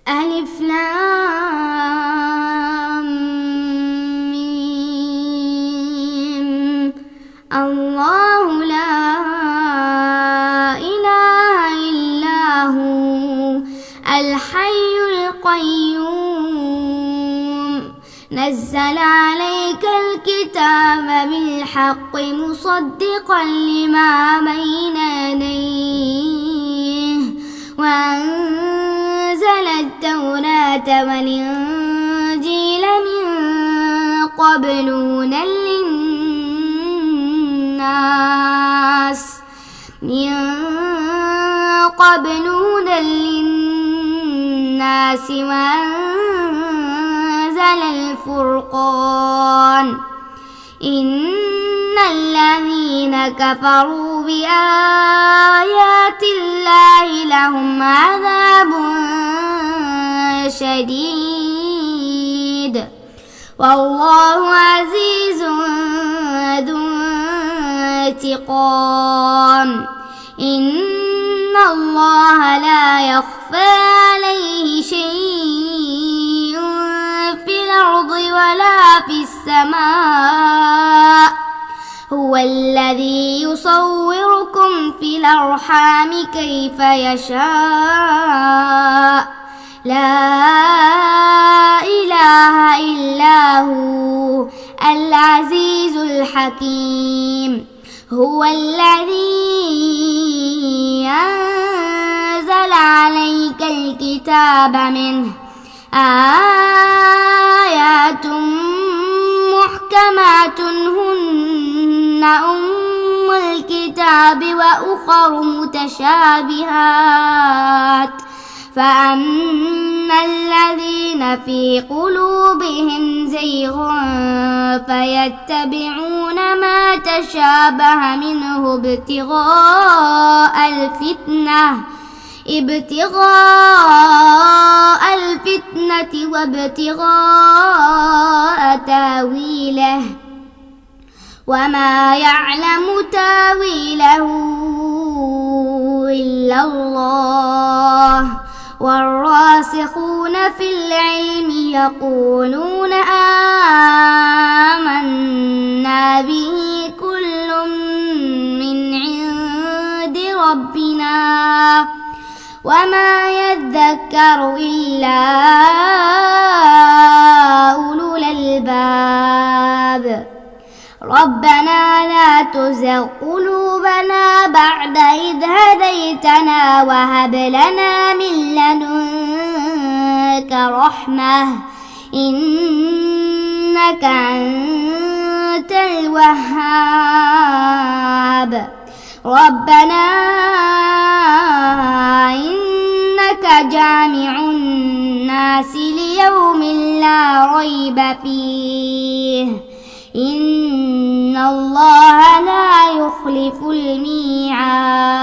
ألف لام ميم. الله لا إله إلا هو الحي القيوم نزل عليك الكتاب بالحق مصدقا لما بين يديه وأنزل التوراة والإنجيل من قبل هدى للناس وأنزل الفرقان إن الذين كفروا بآيات الله لهم عذاب شديد والله عزيز ذو انتقام إن الله لا يخفى عليه شيء في الأرض ولا في السماء هو الذي يصوركم في الأرحام كيف يشاء لا إله إلا هو العزيز الحكيم هو الذي أنزل عليك الكتاب منه آيات محكمات هن أم الكتاب وأخر متشابهات فأما الذين في قلوبهم زيغ فيتبعون ما تشابه منه ابتغاء الفتنة وابتغاء تاويله وما يعلم تاويله إلا الله والراسخون في العلم يقولون آمنا به كل من عند ربنا وما يذكر إلا أولو الألباب ربنا لا تزغ قلوبنا بعد إذ هديتنا وهب لنا من لدنك رحمة إنك أنت الوهاب ربنا إنك جامع الناس ليوم لا ريب فيه إن الله لا يخلف الميعاد